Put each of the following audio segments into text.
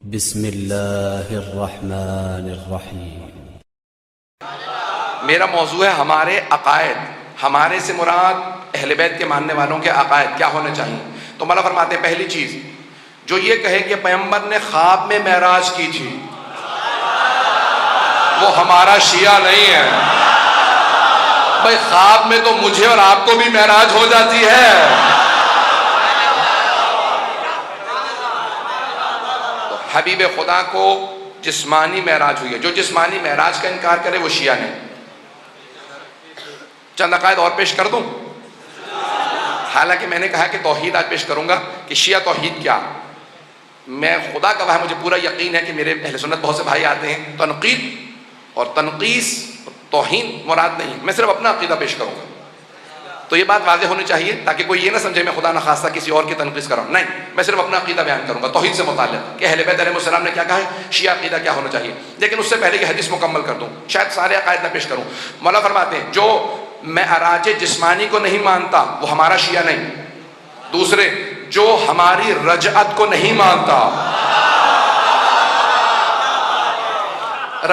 بسم اللہ الرحمن الرحیم۔ میرا موضوع ہے ہمارے عقائد۔ ہمارے سے مراد اہل بیت کے ماننے والوں کے عقائد کیا ہونے چاہیے۔ تو مولا فرماتے ہیں پہلی چیز جو یہ کہے کہ پیغمبر نے خواب میں معراج کی تھی، وہ ہمارا شیعہ نہیں ہے۔ بھائی خواب میں تو مجھے اور آپ کو بھی معراج ہو جاتی ہے۔ حبیب خدا کو جسمانی معراج ہوئی ہے، جو جسمانی معراج کا انکار کرے وہ شیعہ نہیں۔ چند عقائد اور پیش کر دوں، حالانکہ میں نے کہا کہ توحید آج پیش کروں گا کہ شیعہ توحید کیا۔ میں خدا گواہ ہے، مجھے پورا یقین ہے کہ میرے اہل سنت بہت سے بھائی آتے ہیں، تنقید اور تنقیص توہین مراد نہیں، میں صرف اپنا عقیدہ پیش کروں گا۔ تو یہ بات واضح ہونی چاہیے تاکہ کوئی یہ نہ سمجھے میں خدا نخواستہ کسی اور کی تنقید کر رہا ہوں، نہیں، میں صرف اپنا عقیدہ بیان کروں گا توحید سے متعلق کہ اہل بیت علیہ السلام نے کیا کہا ہے، شیعہ عقیدہ کیا ہونا چاہیے۔ لیکن اس سے پہلے یہ حدیث مکمل کر دوں، شاید سارے عقائد نہ پیش کروں۔ مولا فرماتے ہیں جو معراج جسمانی کو نہیں مانتا وہ ہمارا شیعہ نہیں۔ دوسرے، جو ہماری رجعت کو نہیں مانتا۔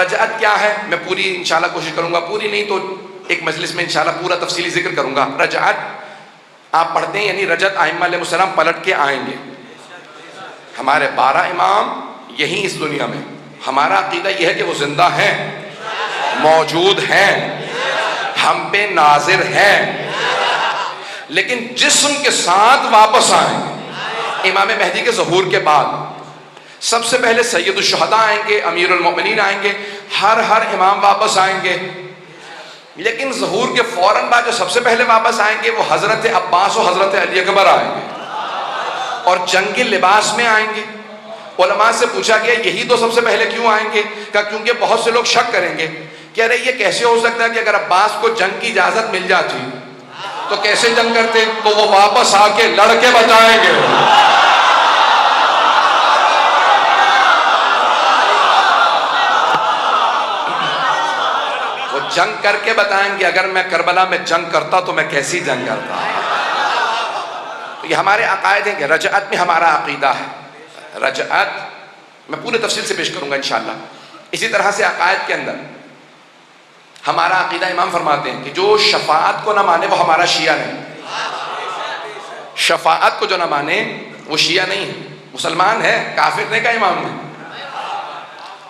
رجعت کیا ہے میں پوری انشاءاللہ کوشش کروں گا، پوری نہیں تو ایک مجلس میں انشاءاللہ پورا تفصیلی ذکر کروں گا۔ رجعت آپ پڑھتے ہیں یعنی رجعت ائمہ علیہ السلام پلٹ کے آئیں گے۔ ہمارے 12 امام یہی اس دنیا میں، ہمارا عقیدہ یہ ہے کہ وہ زندہ ہیں، موجود ہیں، ہم پہ ناظر ہیں، لیکن جسم کے ساتھ واپس آئیں گے امام مہدی کے ظہور کے بعد۔ سب سے پہلے سید الشہداء آئیں گے، امیر المؤمنین آئیں گے، ہر امام واپس آئیں گے، لیکن ظہور کے فوراً بعد جو سب سے پہلے واپس آئیں گے وہ حضرت عباس و حضرت علی اکبر آئیں گے، اور جنگی لباس میں آئیں گے۔ علماء سے پوچھا گیا یہی تو سب سے پہلے کیوں آئیں گے، کہا کیونکہ بہت سے لوگ شک کریں گے کہ ارے یہ کیسے ہو سکتا ہے کہ اگر عباس کو جنگ کی اجازت مل جاتی تو کیسے جنگ کرتے، تو وہ واپس آ کے لڑ کے بتائیں گے۔ جنگ کر کے بتائیں گے اگر میں کربلا میں جنگ کرتا تو میں کیسی جنگ کرتا۔ تو یہ ہمارے عقائد ہیں کہ رجعت میں ہمارا عقیدہ ہے۔ رجعت میں پورے تفصیل سے پیش کروں گا انشاءاللہ۔ اسی طرح سے عقائد کے اندر ہمارا عقیدہ امام فرماتے ہیں کہ جو شفاعت کو نہ مانے وہ ہمارا شیعہ نہیں۔ شفاعت کو جو نہ مانے وہ شیعہ نہیں ہے، مسلمان ہے، کافر نہیں کا امام نے،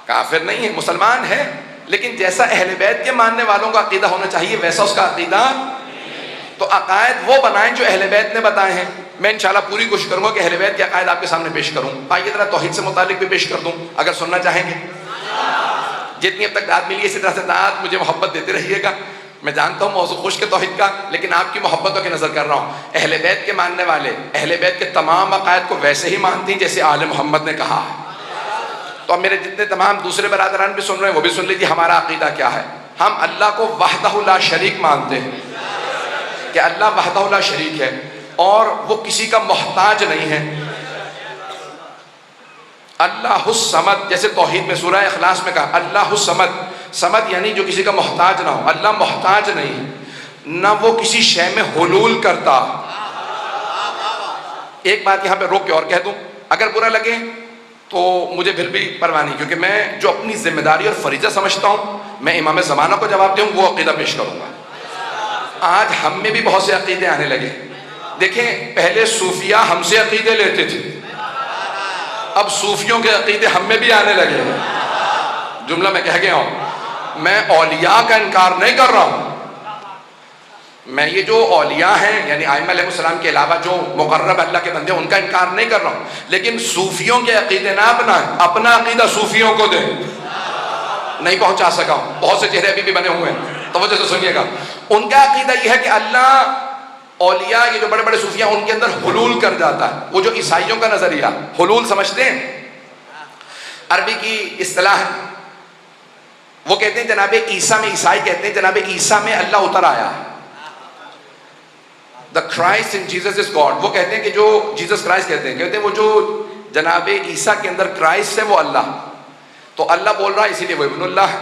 کافر نہیں ہے، مسلمان ہے، لیکن جیسا اہل بیت کے ماننے والوں کا عقیدہ ہونا چاہیے ویسا اس کا عقیدہ۔ تو عقائد وہ بنائیں جو اہل بیت نے بتائے ہیں۔ میں انشاءاللہ پوری کوشش کروں گا کہ اہل بیت کے عقائد آپ کے سامنے پیش کروں۔ آئیے ذرا توحید سے متعلق بھی پیش کر دوں اگر سننا چاہیں گے۔ جتنی اب تک داد ملی اسی طرح سے داد مجھے محبت دیتے رہیے گا۔ میں جانتا ہوں موضوع خوش کے توحید کا، لیکن آپ کی محبتوں کی نظر کر رہا ہوں۔ اہل بیت کے ماننے والے اہل بیت کے تمام عقائد کو ویسے ہی مانتے ہیں جیسے آل محمد نے کہا ہے۔ تو اب میرے جتنے تمام دوسرے برادران بھی سن رہے ہیں وہ بھی سن لیجیے ہمارا عقیدہ کیا ہے۔ ہم اللہ کو وحدہ لا شریک مانتے ہیں کہ اللہ وحدہ لا شریک ہے اور وہ کسی کا محتاج نہیں ہے۔ اللہ الصمد، جیسے توحید میں سورہ اخلاص میں کہا اللہ الصمد، صمد یعنی جو کسی کا محتاج نہ ہو۔ اللہ محتاج نہیں ہے، نہ وہ کسی شے میں حلول کرتا۔ ایک بات یہاں پہ روک کے اور کہہ دوں، اگر برا لگے تو مجھے پھر بھی پرواہ نہیں، کیونکہ میں جو اپنی ذمہ داری اور فریضہ سمجھتا ہوں میں امام زمانہ کو جواب دوں وہ عقیدہ پیش کروں گا۔ آج ہم میں بھی بہت سے عقیدے آنے لگے۔ دیکھیں پہلے صوفیہ ہم سے عقیدے لیتے تھے، اب صوفیوں کے عقیدے ہم میں بھی آنے لگے۔ جملہ میں کہہ گیا ہوں، میں اولیاء کا انکار نہیں کر رہا ہوں، میں یہ جو اولیاء ہیں یعنی ائمہ علیہ السلام کے علاوہ جو مقرب اللہ کے بندے ان کا انکار نہیں کر رہا ہوں، لیکن صوفیوں کے عقیدے نہ اپنائیں، اپنا عقیدہ صوفیوں کو دیں۔ نہیں پہنچا سکا ہوں، بہت سے چہرے ابھی بھی بنے ہوئے ہیں، توجہ سے سنیے گا۔ ان کا عقیدہ یہ ہے کہ اللہ اولیاء یہ جو بڑے بڑے صوفیاء ان کے اندر حلول کر جاتا ہے۔ وہ جو عیسائیوں کا نظریہ حلول سمجھتے ہیں، عربی کی اصطلاح ہے، وہ کہتے ہیں جناب عیسیٰ میں، عیسائی کہتے ہیں جناب عیسیٰ میں اللہ اتر آیا ہے۔ The Christ in Jesus is God، وہ کہتے ہیں کہ جو جیسس کرائسٹ کہتے ہیں وہ جو جناب عیسیٰ کے اندر کرائسٹ ہے وہ اللہ، تو اللہ بول رہا ہے اسی لیے وہ ابن اللہ ہے۔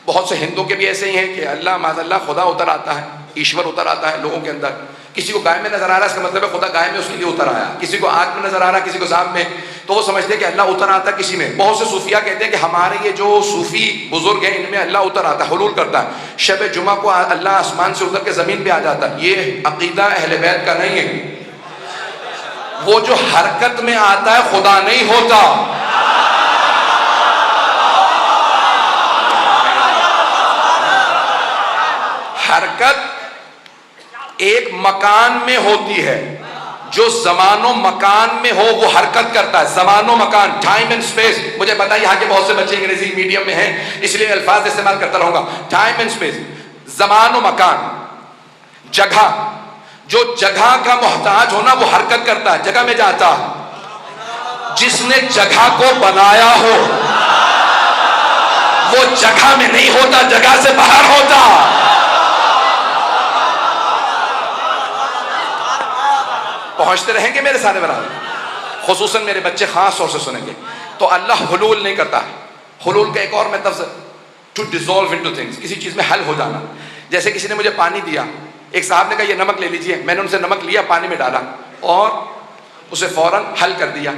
بہت سے ہندو کے بھی ایسے ہی ہیں کہ اللہ معاذ اللہ خدا اتر آتا ہے، ایشور اتر آتا ہے لوگوں کے اندر، کسی کو گائے میں نظر آ رہا ہے اس کا مطلب ہے خدا گائے میں اس کے لیے اتر آیا. کسی کو آگ میں نظر آ رہا ہے, کسی کو زام میں, تو وہ سمجھتے ہیں کہ اللہ اتر آتا ہے کسی میں. بہت سے صوفیہ کہتے ہیں کہ ہمارے یہ جو صوفی بزرگ ہیں ان میں اللہ اتر آتا ہے, حلول کرتا ہے. شب جمعہ کو اللہ آسمان سے اتر کے زمین پہ آ جاتا ہے. یہ عقیدہ اہل بیت کا نہیں ہے. وہ جو حرکت میں آتا ہے خدا نہیں ہوتا. حرکت ایک مکان میں ہوتی ہے. جو زمان و مکان میں ہو وہ حرکت کرتا ہے. زمان و مکان, ٹائم اینڈ اسپیس. مجھے پتا ہے یہاں کے بہت سے بچے انگریزی میڈیم میں ہیں اس لیے الفاظ استعمال کرتا رہوں گا. ٹائم اینڈ اسپیس, زمان و مکان, جگہ. جو جگہ کا محتاج ہونا وہ حرکت کرتا ہے, جگہ میں جاتا ہے. جس نے جگہ کو بنایا ہو وہ جگہ میں نہیں ہوتا, جگہ سے باہر ہوتا. پہنچتے رہیں گے میرے سارے برابر, خصوصاً میرے بچے خاص طور سے سنیں گے. تو اللہ حلول نہیں کرتا. حلول کا ایک اور مطلب ٹو ڈیزولو انٹو تھنگس, کسی چیز میں حل ہو جانا. جیسے کسی نے مجھے پانی دیا, ایک صاحب نے کہا یہ نمک لے لیجئے, میں نے ان سے نمک لیا, پانی میں ڈالا اور اسے فوراً حل کر دیا.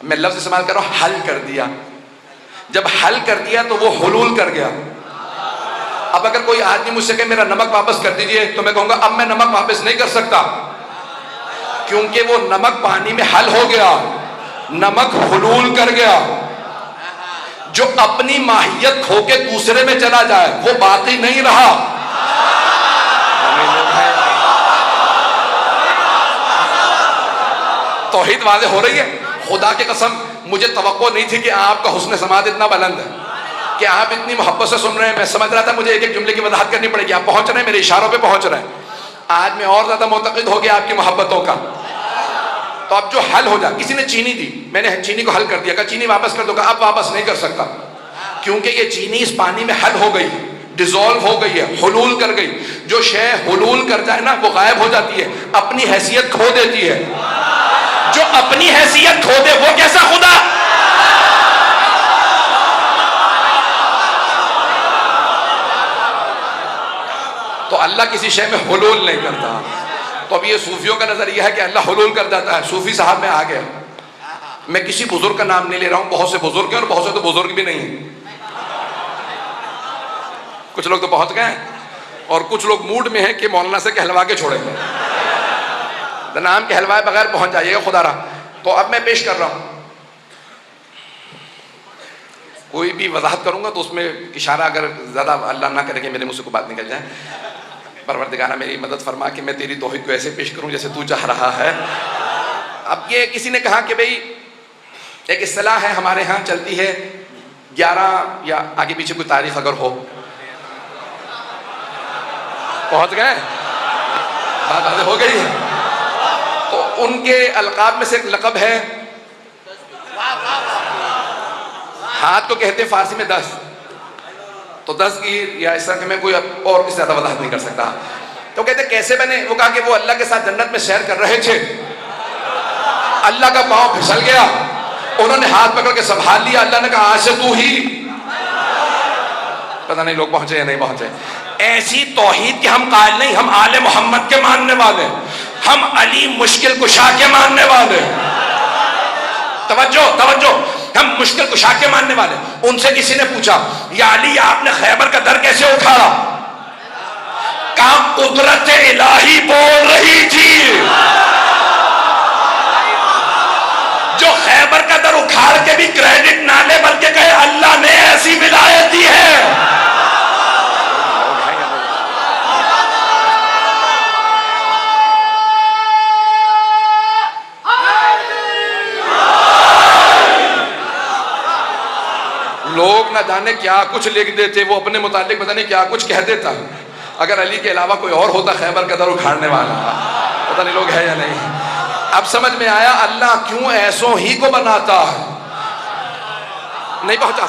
میں لفظ استعمال کر رہا ہوں, حل کر دیا. جب حل کر دیا تو وہ حلول کر گیا. اب اگر کوئی آدمی مجھ سے کہے میرا نمک واپس کر دیجئے, تو میں کہوں گا اب میں نمک واپس نہیں کر سکتا, کیونکہ وہ نمک پانی میں حل ہو گیا, نمک حلول کر گیا. جو اپنی ماہیت کھو کے دوسرے میں چلا جائے وہ باقی نہیں رہا. توحید واضح ہو رہی ہے. خدا کی قسم مجھے توقع نہیں تھی کہ آپ کا حسن سماعت اتنا بلند ہے, کہ آپ اتنی محبت سے سن رہے ہیں. میں سمجھ رہا تھا مجھے ایک ایک جملے کی وضاحت کرنی پڑے گی. آپ پہنچ رہے ہیں, میرے اشاروں پہ پہنچ رہے ہیں. آج میں اور زیادہ معتقد ہو گیا آپ کی محبتوں کا. تو اب جو حل ہو جائے, کسی نے چینی دی, میں نے چینی کو حل کر دیا, کہا چینی واپس کر دو, کہا اب واپس نہیں کر سکتا, کیونکہ یہ چینی اس پانی میں حل ہو گئی, ڈیزولو ہو گئی ہے, حلول کر گئی. جو شے حلول کر جائے نا وہ غائب ہو جاتی ہے, اپنی حیثیت کھو دیتی ہے. جو اپنی حیثیت کھو دے وہ کیسا خدا. تو اللہ کسی شے میں حلول نہیں کرتا. تو اب یہ صوفیوں کا نظریہ ہے کہ اللہ حلول کر جاتا ہے. صوفی صاحب میں آ گیا, میں کسی بزرگ کا نام نہیں لے رہا ہوں, بہت سے بزرگ ہیں اور بہت سے تو بزرگ بھی نہیں ہیں. کچھ لوگ تو پہنچ گئے ہیں اور کچھ لوگ موڈ میں ہیں کہ مولانا سے کہلوا کے چھوڑیں گے. نام کہلوائے بغیر پہنچ جائیے گا خدا رہا. تو اب میں پیش کر رہا ہوں, کوئی بھی وضاحت کروں گا تو اس میں اشارہ اگر زیادہ اللہ نہ کرے کہ میرے منہ سے کوئی بات نکل جائے. پروردگارہ میری مدد فرما کہ میں تیری توحید کو ایسے پیش کروں جیسے تو چاہ رہا ہے. اب یہ کسی نے کہا کہ بھئی ایک اصطلاح ہے ہمارے ہاں چلتی ہے 11 یا آگے پیچھے کوئی تاریخ اگر ہو. پہنچ گئے, بات واضح ہو گئی ہے. تو ان کے القاب میں سے ایک لقب ہے, ہاتھ کو کہتے ہیں فارسی میں 10. تو 10 گیر یا اس طرح کہ میں کوئی اور اس سے زیادہ وضاحت نہیں کر سکتا. تو کہتے کیسے بنے, وہ کہا کہ وہ اللہ کے ساتھ جنت میں سیر کر رہے تھے, اللہ کا پاؤں پھسل گیا, انہوں نے ہاتھ پکڑ کے سنبھال لیا, اللہ نے کہا آج سے تو ہی. پتہ نہیں لوگ پہنچے یا نہیں پہنچے. ایسی توحید کہ ہم قائل نہیں, ہم آل محمد کے ماننے والے, ہم علی مشکل کشا کے ماننے والے. توجہ توجہ, ہم مشکل کشا کے ماننے والے. ان سے کسی نے پوچھا یا علی آپ نے خیبر کا در کیسے اٹھایا, کہا قدرت الہی بول رہی تھی. جو خیبر کا در اکھاڑ کے بھی کریڈٹ نہ لے بلکہ کہے اللہ نے ایسی ولایت دی ہے. لوگ نہ جانے کیا کچھ لکھ دیتے, وہ اپنے متعلق پتہ نہیں کیا کچھ کہہ دیتا. اگر علی کے علاوہ کوئی اور ہوتا خیبر کا در اکھاڑنے والا, پتہ نہیں لوگ ہے یا نہیں. اب سمجھ میں آیا اللہ کیوں ایسوں ہی کو بناتا ہے. نہیں پہنچا.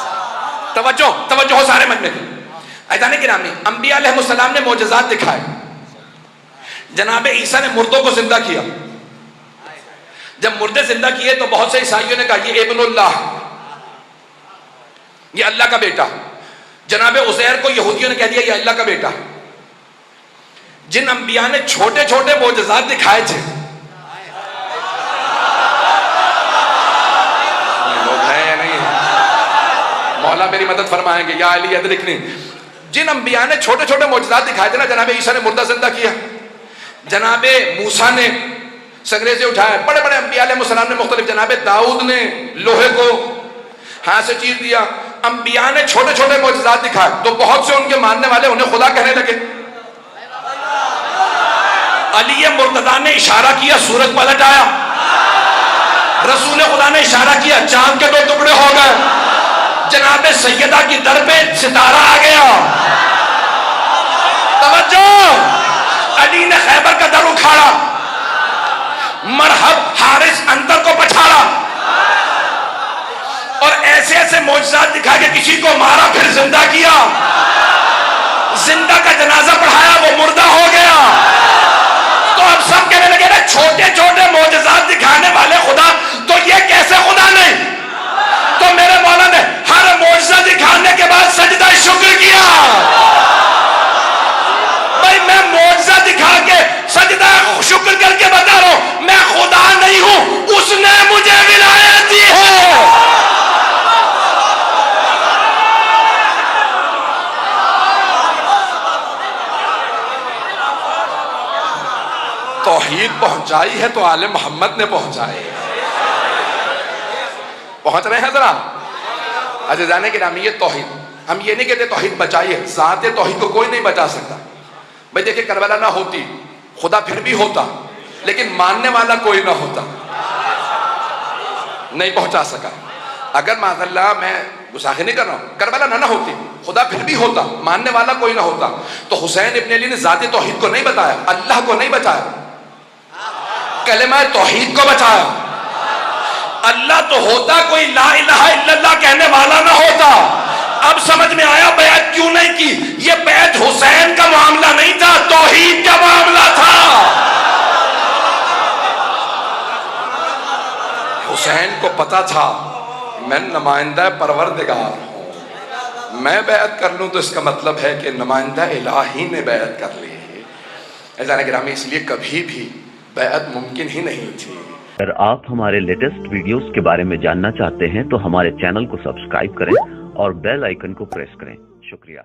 توجہ توجہ ہو سارے مجمع میں. ایدان گرامی, انبیاء علیہ السلام نے معجزات دکھائے. جناب عیسیٰ نے مردوں کو زندہ کیا. جب مردے زندہ کیے تو بہت سے عیسائیوں نے کہا یہ ابن اللہ, یہ اللہ کا بیٹا. جناب عزیر کو یہودیوں نے کہہ دیا یہ اللہ کا بیٹا. جن انبیاء نے چھوٹے چھوٹے معجزات دکھائے تھے، لوگ ہیں یا نہیں ہیں؟ مولا میری مدد فرمائیں گے، یا علی ادرکنی۔ جن انبیاء نے چھوٹے چھوٹے معجزات دکھائے تھے نا، جناب عیسیٰ نے مردہ زندہ کیا، جناب موسیٰ نے سنگرے سے اٹھائے، بڑے بڑے انبیاء علیہ السلام نے مختلف، جناب داؤد نے لوہے کو ہاتھ سے چیر دیا۔ انبیاء نے چھوٹے چھوٹے معجزات دکھائے تو بہت سے ان کے ماننے والے انہیں خدا کہنے لگے۔ علی مرتضیٰ نے اشارہ کیا، سورج پلٹ آیا۔ رسول خدا نے اشارہ کیا، چاند کے 2 ٹکڑے ہو گئے۔ جناب سیدہ کی در پہ ستارہ آ گیا۔ توجہ، علی نے خیبر کا در اکھاڑا، مرحب حارث اندر کو پچھاڑا، اور ایسے ایسے معجزات دکھا کے کسی کو مارا پھر زندہ کیا، زندہ کا جنازہ پڑھایا، وہ مردہ ہو گیا۔ تو اب سب کہنے لگے نا چھوٹے چھوٹے معجزات دکھانے والے خدا، تو یہ کیسے خدا نہیں؟ تو میرے مولا نے ہر معجزہ دکھانے کے بعد سجدہ شکر کیا۔ بھائی میں معجزہ دکھا کے سجدہ شکر کر کے بتا رہا ہوں میں خدا نہیں ہوں، اس نے مجھے ولایت دی ہے۔ توحید پہنچائی ہے تو آل محمد نے پہنچائی ہے۔ پہنچ رہے ہیں ذرا عزیزان گرامی؟ یہ توحید، ہم یہ نہیں کہتے توحید بچائی ہے، ذات توحید کو کوئی نہیں بچا سکتا۔ بھائی دیکھیں کربلا نہ ہوتی خدا پھر بھی ہوتا، لیکن ماننے والا کوئی نہ ہوتا، نہیں پہنچا سکا۔ اگر معاذ اللہ، میں گستاخی نہیں کر رہا ہوں، کربلا نہ ہوتی خدا پھر بھی ہوتا، ماننے والا کوئی نہ ہوتا، تو حسین ابن علی نے ذات توحید کو نہیں بتایا، اللہ کو نہیں بتایا، کلمہ توحید کو بچایا۔ اللہ تو ہوتا، کوئی لا الہ الا اللہ کہنے والا نہ ہوتا۔ اب سمجھ میں آیا بیعت کیوں نہیں کی؟ یہ بیعت حسین کا معاملہ نہیں تھا، توحید کا معاملہ تھا۔ حسین کو پتا تھا میں نمائندہ پروردگار ہوں، میں بیعت کر لوں تو اس کا مطلب ہے کہ نمائندہ الہی نے بیعت کر لی ہے۔ عزیزان گرامی، اس لیے کبھی بھی بیعت ممکن ہی نہیں تھی۔ اگر آپ ہمارے لیٹسٹ ویڈیوز کے بارے میں جاننا چاہتے ہیں تو ہمارے چینل کو سبسکرائب کریں اور بیل آئیکن کو پریس کریں۔ شکریہ۔